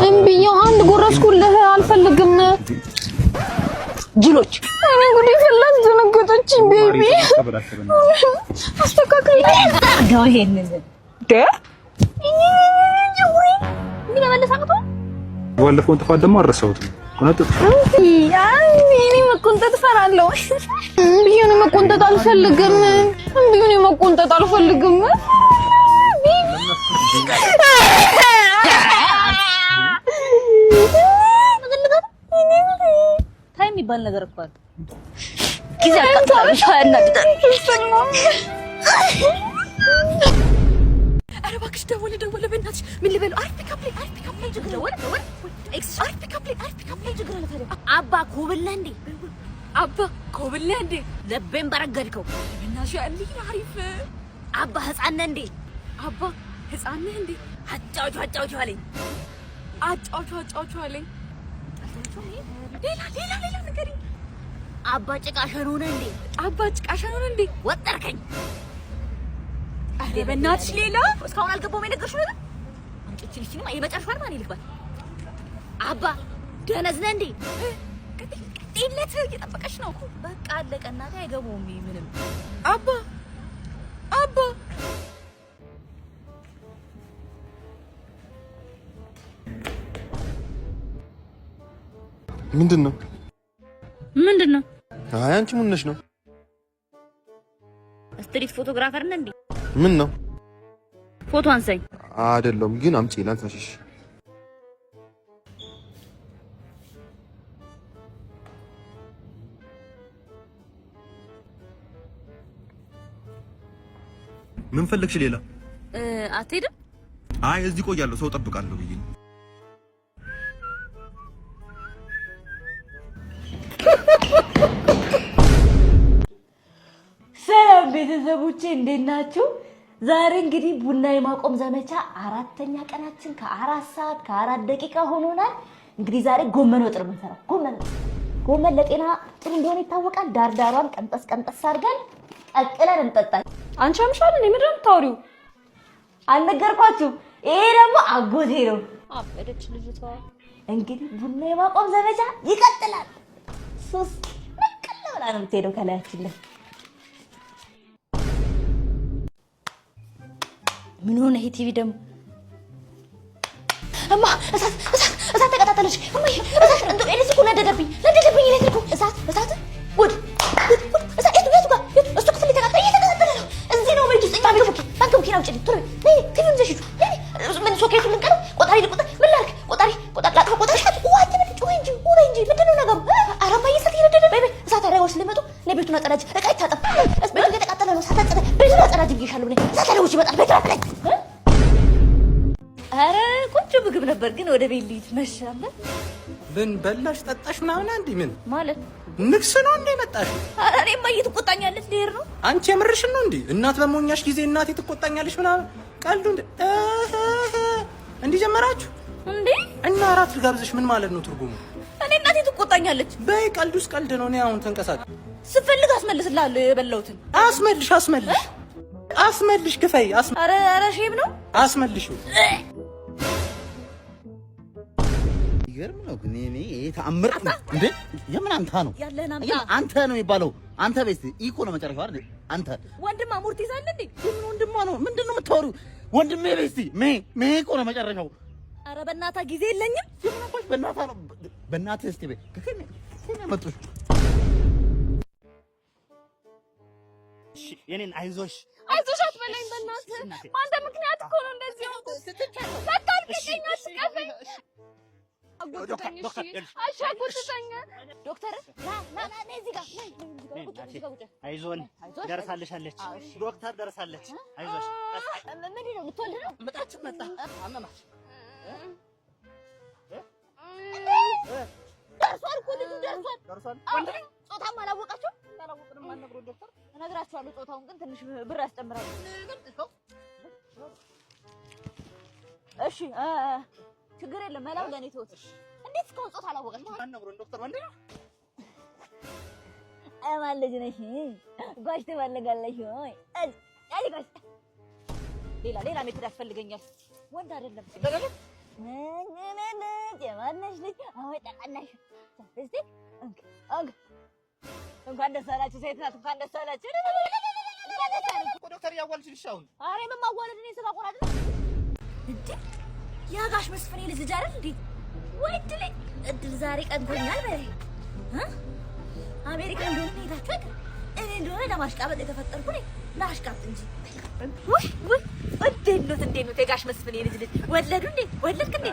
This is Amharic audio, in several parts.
እምቢኛው አንድ ጎረስኩልህ አልፈልግም ጅሎች እኔ ጉዴ ፈላስ ደነገጠችኝ ቤቢ አስተካክል ታርጋው ይሄንን ደ ምን መለሳቀቶ ወለፈው ጥፋት ደግሞ አረሳሁት ኮነጥ እኔ መቆንጠጥ ፈራለሁ ቢዩን መቆንጠጥ አልፈልግም ቢዩን መቆንጠጥ አልፈልግም ታይም ይባል ነገር እኮ አለ ጊዜ አቃጣለሽ ያናግጣል ኧረ እባክሽ ደወለ በእናትሽ ምን ልበለው አሪፍ ካፕሌ ደወለ ኤክስ አሪፍ ካፕሌ ችግር አለ ታዲያ አባ ኮብለ እንዴ ለቤን በረገድከው በእናትሽ ያልኝ አሪፍ አባ ህፃን ነህ እንዴ አባ ህፃን ነህ እንዴ አጫውቹ አለኝ ሌላ ነገር አባ ጭቃሸኑ ነህ እንዴ ወጠርከኝ አሬ በእናትሽ ሌላ እስካሁን አልገባውም የነገርሽው ነገር አንቺ የመጨረሻው ማን ይልባል አባ ደነዝ ነህ እንዴ ቀጥይለት እየጠበቀሽ ነው እኮ በቃ አለቀ እናቴ አይገባውም ምንም አባ ምንድነው አይ አንቺ ምን ነሽ ነው ስትሪት ፎቶግራፈር ነህ እንዴ ምን ነው ፎቶ አንሳኝ አይደለም ግን አምጪ ላንሳሽሽ ምን ፈልግሽ ሌላ አትሄድም አይ እዚህ ቆያለሁ ሰው ጠብቃለሁ ብዬ ሰላም ቤተሰቦቼ እንዴት ናችሁ? ዛሬ እንግዲህ ቡና የማቆም ዘመቻ 4ኛ ቀናችን ከ4 ሰዓት ከ4 ደቂቃ ሆኖናል። እንግዲህ ዛሬ ጎመን ወጥ ነው የምንሰራው። ጎመን ለጤና ጥሩ እንደሆነ ይታወቃል። ዳርዳሯን ቀንጠስ አድርገን ቀቅለን እንጠጣለን። አንቺ አምሻል እንዴ ምንድነው የምታወሪው? አልነገርኳችሁ? ይሄ ደግሞ አጎቴ ነው። አበደች ልጅቷ። እንግዲህ ቡና የማቆም ዘመቻ ይቀጥላል። ሱስ ነቀለ ብላ ነው የምትሄደው ከላያችን ላይ። ምን ሆነ ይሄ ቲቪ ደግሞ? እማ እሳት ተቀጣጠለች። እማ እሳት እንዴ ኤሌክትሪኩ ነደደብኝ ኤሌክትሪኩ እሳት ውድ እሳት የቱ ጋር እሱ ክፍል እየተቀጣጠለ ነው። እዚህ ነው ቤት ውስጥ ባንክ ቡኪ ነው ጭልኝ ቶሎ ነይ ቲቪውን ዘሽቱ ምን ሶኬቱ ልንቀር ቆጣሪ ምን ላድርግ ቆጣሪ ላጥፋ ቆጣሪ ዋት ምን ጮህ እንጂ ምንድነው ነገሩ? ኧረ እማዬ እሳት እየነደደ እሳት አደጋዎች ሊመጡ ለቤቱን አጸዳጅ እቃ ይታጠብ ቤቱ እየተቃጠለ ነው። እሳት አጸዳ ቤቱን አጸዳጅ ብዬሻለሁ እኔ እሳት አደጋዎች ይመጣል ቤቱን አጸዳጅ። ኧረ ቆንጆ ምግብ ነበር ግን ወደ ቤት ልሂድ መሻለ ምን በላሽ ጠጣሽ ምናምን አንዴ ምን ማለት ንክስ ነው እንዴ መጣሽ? ኧረ እኔ እማዬ ትቆጣኛለች ልሄድ ነው። አንቺ የምርሽን ነው እንዴ? እናት በሞኛሽ ጊዜ እናቴ ትቆጣኛለች ምናምን ቀልዱ እንዴ ጀመራችሁ እንዴ? እና አራት ልጋብዝሽ ምን ማለት ነው ትርጉሙ? እኔ እናቴ ትቆጣኛለች። በይ ቀልዱስ ቀልድ ነው። እኔ አሁን ተንቀሳቀስ ስፈልግ አስመልስልሃለሁ የበላሁትን። አስመልሽ ክፈይ ኧረ ሼም ነው አስመልሽ። ይገርም ነው ግን እኔ ተአምር እንዴ የምን አንተ ነው ያለና አንተ ነው የሚባለው አንተ ቤት ኢኮ ነው መጨረሻው አይደል? አንተ ወንድም አሞርቲዝ አለ እንዴ? ምን ወንድም ነው ምንድነው የምታወሪው? ወንድሜ ቤት ሜ ኢኮ ነው መጨረሻው። ኧረ በእናትህ ጊዜ የለኝም። የምናባሽ በእናትህ እስቲ ቤት ከከነ መጥቶሽ እሺ የኔን አይዞሽ አትበለኝ በእናትህ በአንተ ምክንያት እኮ ነው እንደዚህ ሆንኩት በቃ አልቀቀኝ አስቀፈኝ አጎትተኝ ዶክተር ና እዚህ ጋር አይዞን ደርሳለች ዶክተር ደርሳለች አይዞሽ ምንድን ነው ልትወልድ ነው መጣ አመማች ደርሷል እኮ ልጁ ደርሷል ጾታም አላወቃችሁም አላወቅንም ማነግሮ ዶክተር እነግራችኋለሁ ጾታውን ግን ትንሽ ብር ያስጨምራል እሺ ችግር የለም መላው ለኔ ተወት እንዴት እስካሁን ጾታ አላወቀም ማነግሮ ዶክተር ወንድ ነው ማን ልጅ ነሽ ጓሽ ትፈልጋለሽ ወይ አይ ጓሽ ሌላ ሜትድ ያስፈልገኛል ወንድ አይደለም ታናሽ ልጅ አዎ ታናሽ እስቲ እንኳን ደስ አላችሁ ሴት ናት እንኳን ደስ አላችሁ ዶክተር ያዋልልሽ አሁን አሬ ማዋለድ ነው ስጋ ቆራጥ እንዴ ያጋሽ መስፍኔ ልጅ አይደል እንዴ ወይ እድል ዛሬ ቀንቶኛል በይ አሜሪካ እንደሆነ ሄዳችሁ እኔ እንደሆነ ለማሽቃበጥ የተፈጠርኩ ነኝ ላሽቃብጥ እንጂ ወይ እንዴት ነው የጋሽ መስፍኔ ልጅ ወለዱ እንዴ ወለድክ እንዴ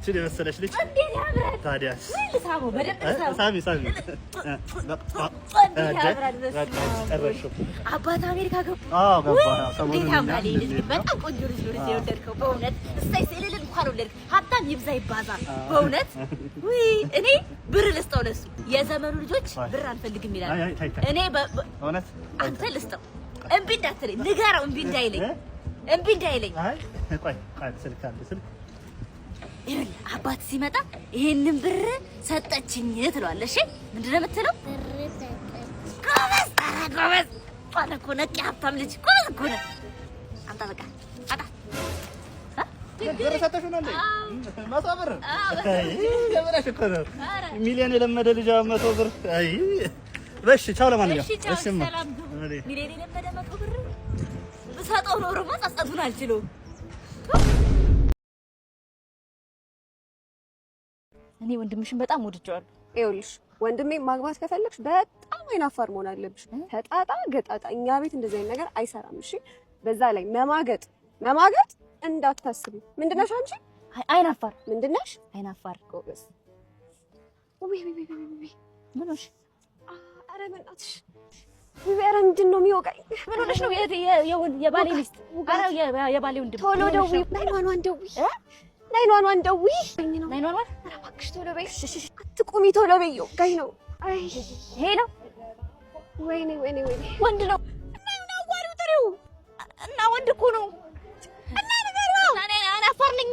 ትል መሰለሽ ልጅ እንዴት ያምራል ታዲያስ ወይ ልሳሙ በደንብ ሳሚ ጨረሹ አባት አሜሪካ ገቡ ገባ እንዴት ያምራል ልጅ በጣም ቆንጆ ልጅ ነው የወለድከው በእውነት እሰይ ስልል እንኳን ወለድክ ሀብታም ይብዛ ይባዛ በእውነት ወይ እኔ ብር ልስጠው ለሱ የዘመኑ ልጆች ብር አንፈልግም ይላል እኔ በእውነት አንተ ልስጠው እምቢ እንዳትለኝ ንገረው እምቢ እንዳይለኝ ቆይ ስልክ አለ ስልክ ይኸውልህ አባት ሲመጣ ይሄንን ብር ሰጠችኝ ትለዋለሽ ምንድን ነው የምትለው ጎበዝ አንተ እኮ ነቂ ሀብታም ልጅ ጎበዝ እኮ ነህ አምጣ በቃ ብር ሰጠሽው ነው እንዴ ማሳብር ገበራሽ እኮ ነው ሚሊዮን የለመደ ልጅ 100 ብር አይ በሽ ቻው ለማንኛውም እሺማ ሚሊዮን የለመደ 100 ብር ብሰጠው ኖሮ ማጻጻቱን አልችልም እኔ ወንድምሽን በጣም ወድጄዋለሁ ይኸውልሽ ወንድሜ ማግባት ከፈለግሽ በጣም አይናፋር መሆን አለብሽ ተጣጣ ገጣጣ እኛ ቤት እንደዚህ አይነት ነገር አይሰራም እሺ በዛ ላይ መማገጥ እንዳታስቢ ምንድነሽ አንቺ አይናፋር ምንድነሽ አይናፋር ጎበዝ ምን ሆነሽ ኧረ በእናትሽ ኧረ ምንድን ነው የሚወጋኝ ምን ሆነሽ ነው የባሌ ሚስት ኧረ የባሌ ወንድም ቶሎ ደውዪ ናይኗን ደውዪ ናይኗን ኧረ እባክሽ ቶሎ በይ አትቁሚ ቶሎ በይ ወጋኝ ነው አይ ሄሎ ወይኔ ወንድ ነው እና አዋሪው ጥሪው እና ወንድ እኮ ነው እና ነገሩ አይናፋር ነኝ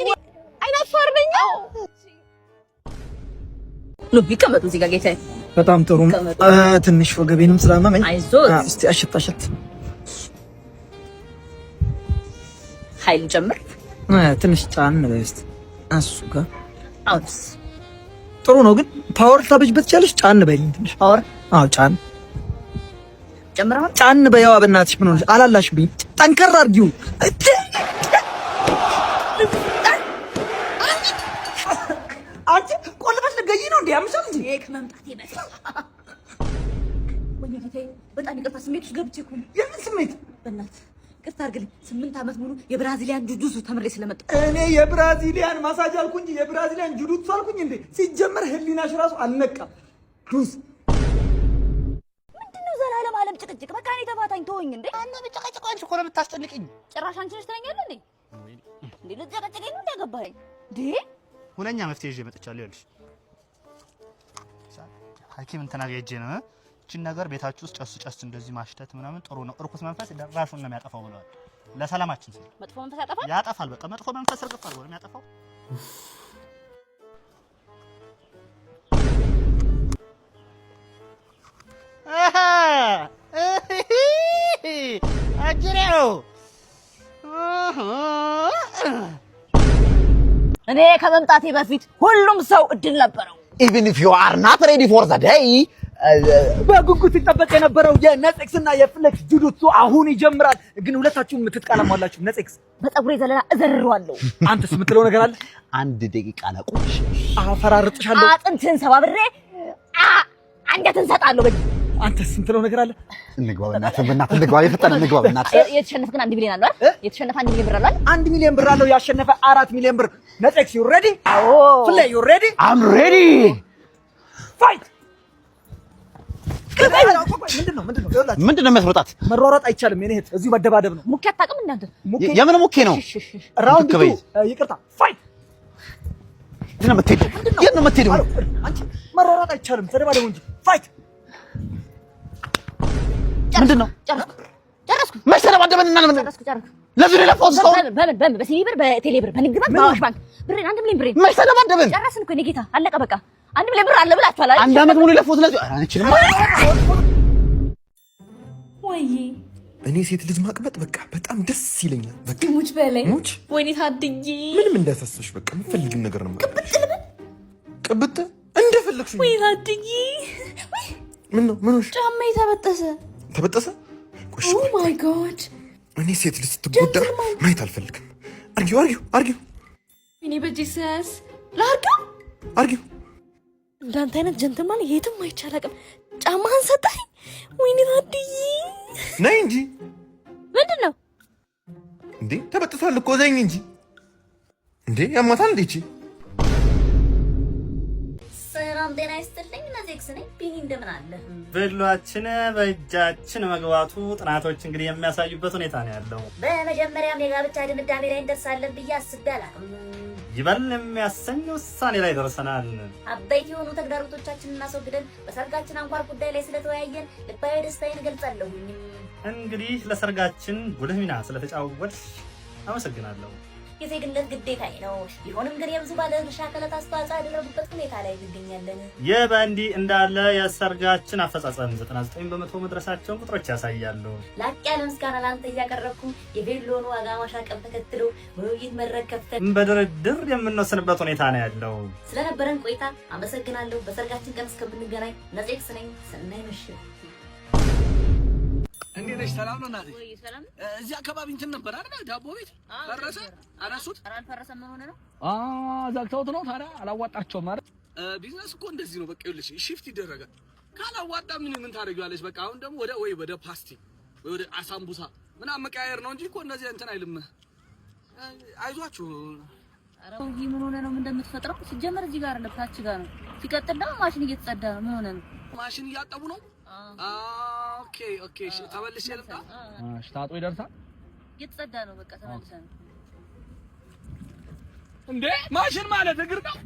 ኑ ይቀመጡ እዚህ ጋር ጌታዬ በጣም ጥሩ ትንሽ ወገቤንም ስላመመኝ አይዞት እስቲ አሽት ኃይል ጨምር ትንሽ ጫን ነው እስቲ እሱ ጋር አውስ ጥሩ ነው ግን ፓወር ታበጅበት ይቻለሽ ጫን በይልኝ ትንሽ ፓወር አው ጫን ጨምራው ጫን በያው በእናትሽ ምን ሆነሽ አላላሽብኝ ጠንከር አድርጊው አንቺ ቆልበሽ ልገይ ነው እንዴ አምሻል እንዴ ይሄ ከመምጣቴ በፊት ወይኔ ጌታዬ በጣም ይቅርታ ስሜት ውስጥ ገብቼ እኮ ነው የምን ስሜት በእናትህ ይቅርታ አድርግልኝ 8 ዓመት ሙሉ የብራዚሊያን ጁጁሱ ተምሬ ስለመጣሁ እኔ የብራዚሊያን ማሳጅ አልኩ እንጂ የብራዚሊያን ጁዱቱ አልኩኝ እንዴ ሲጀመር ህሊናሽ ራሱ አልነቃም ዱስ ምንድነው ዘላለም ዓለም ጭቅጭቅ በቃ እኔ ተፋታኝ ተወኝ እንዴ እና በጨቀጨቀው አንቺ እኮ ነው የምታስጨንቅኝ ጭራሽ አንቺ ነሽ ትለኛለህ እንዴ ልትጨቀጭቀኝ ነው እንዳገባኝ እንዴ ሁነኛ መፍትሄ ይዤ መጥቻለሁ ይኸውልሽ ሐኪም እንትና ጋር ሄጄ ነው እቺን ነገር ቤታችሁ ውስጥ ጨስ እንደዚህ ማሽተት ምናምን ጥሩ ነው እርኩስ መንፈስ ራሱን ነው የሚያጠፋው ብለዋል ለሰላማችን ሲል መጥፎ መንፈስ ያጠፋል በቃ መጥፎ መንፈስ እርግፍ አድርጎ ነው የሚያጠፋው አጅሬው እኔ ከመምጣቴ በፊት ሁሉም ሰው እድል ነበረው even if you are not ready for the day በጉጉት ይጠበቅ የነበረው የነጽክስ እና የፍሌክስ ጁዱቱ አሁን ይጀምራል ግን ሁለታችሁም ትጥቃለማላችሁ ነጽክስ በፀጉሬ ዘለላ እዘርረዋለሁ አንተስ የምትለው ነገር አለ አንድ ደቂቃ ለቁሽ አፈራርጥሻለሁ አጥንትህን ሰባብሬ አንገትን ሰጣለሁ በጅ አንተስ የምትለው ነገር አለ እንግባ በእናትህ እንግባ የፈጠነ እንግባ በእናትህ የተሸነፈ ግን 1 ሚሊዮን አለው አይደል የተሸነፈ 1 ሚሊዮን ብር አለው 1 ሚሊዮን ብር አለው ያሸነፈ 4 ሚሊዮን ብር ነጽክስ you ready አዎ play you ready I'm ready fight ምንድነው የሚያስሮጣት መሯሯጥ አይቻልም የኔ እህት እዚሁ መደባደብ ነው ሙኬ አታውቅም እንዳንተ የምን ሙኬ ነው ራውንድ 2 ይቅርታ ፋይት የት ነው የምትሄደው አንቺ መሯሯጥ አይቻልም ተደባደቡ እንጂ ፋይት ምንድነው ጨረስኩ መች ተደባደብንና ጨረስኩ ለዚህ ነው ለፎስ ነው በምን በሲቢ ብር በቴሌ ብር በንግድ ባንክ በአዋሽ ባንክ ብር 1 ሚሊዮን ብር መች ተደባደብን ጨረስን እኮ እኔ ጌታ አለቀ በቃ 1 ሚሊዮን ብር አለ ብላችኋል አይደል 1 አመት ሙሉ ለፎስ ለዚህ አንቺ ወይ እኔ ሴት ልጅ ማቅበጥ በቃ በጣም ደስ ይለኛል። በቃ ሙች በላይ ሙች ወይኔ ታድዬ ምንም እንዳይፈስሽ በቃ የምትፈልጊው ነገር ነው ማለት ነው። ቅብጥ እንደፈለግሽ ወይኔ ታድዬ ምን ነው ምን ሆነሽ? ጫማዬ ተበጠሰ። ቆሽ ኦ ማይ ጋድ እኔ ሴት ልጅ ስትጎዳ ማየት አልፈልግም። አርጊው እኔ በጂሰስ አርጊው እንዳንተ አይነት ጀንትልማን የትም አይቻላቅም። ጫማህን ሰጠኝ። ወይኔ ታድዬ ነይ እንጂ ምንድን ነው እንዴ? ተበጥሷል እኮ ዘኝ እንጂ እንዴ ያማታል እንዴ? እቺ ሰላም ጤና ይስጥልኝ። ነዜክስ ነኝ። ቢኒ እንደምን አለ? ብሏችን በእጃችን መግባቱ ጥናቶች እንግዲህ የሚያሳዩበት ሁኔታ ነው ያለው። በመጀመሪያም የጋብቻ ድምዳሜ ላይ እንደርሳለን ብዬ አስቤ አላውቅም። ይበል የሚያሰኝ ውሳኔ ላይ ደርሰናል። አበይት የሆኑ ተግዳሮቶቻችንን እናስወግደን በሰርጋችን አንኳር ጉዳይ ላይ ስለተወያየን ልባዊ ደስታዬን እገልጻለሁኝ። እንግዲህ ለሰርጋችን ጉልህ ሚና ስለተጫወትሽ አመሰግናለሁ። የዜግነት ግዴታዬ ነው። ቢሆንም ግን የብዙ ባለድርሻ አካላት አስተዋጽኦ ያደረጉበት ሁኔታ ላይ እንገኛለን። ይህ በእንዲህ እንዳለ የሰርጋችን አፈጻጸም 99 በመቶ መድረሳቸውን ቁጥሮች ያሳያሉ። ላቅ ያለ ምስጋና ለአንተ እያቀረብኩ የቬሎን ዋጋ ማሻቀብ ተከትሎ በውይይት መድረክ ከፍተን በድርድር የምንወስንበት ሁኔታ ነው ያለው። ስለነበረን ቆይታ አመሰግናለሁ። በሰርጋችን ቀን እስከምንገናኝ ነዜክስ ነኝ። ሰናይ ምሽት። እንዴት ነሽ? ሰላም ነው እናቴ? ወይ ሰላም። እዚህ አካባቢ እንትን ነበር አይደል? ዳቦ ቤት ፈረሰ? አነሱት? አልፈረሰም። ምን ሆነ ነው? ዘግተውት ነው ታዲያ? አላዋጣቸውም ማለት ቢዝነስ እኮ እንደዚህ ነው። በቃ ይኸውልሽ ሺፍት ይደረጋል። ካላዋጣ ምን ታደርጊዋለሽ? በቃ አሁን ደግሞ ወደ ፓስቲ ወይ ወደ አሳምቡሳ ምናምን መቀያየር ነው እንጂ እኮ እንደዚህ እንትን አይልም። አይዟችሁ። ኧረ ምን ሆነ ነው? ምን እንደምትፈጥረው ሲጀመር እዚህ ጋር ነው፣ ታች ጋር ነው። ሲቀጥል ደግሞ ማሽን እየተጸዳ ነው። ምን ሆነ ነው? ማሽን እያጠቡ ነው። ኦኬ እሺ፣ ተመልሼ ልምጣ። እሺ፣ ታጥቦ ይደርሳል። እየተጸዳ ነው። በቃ ተመልሰን እንዴ ማሽን ማለት እግር ነው።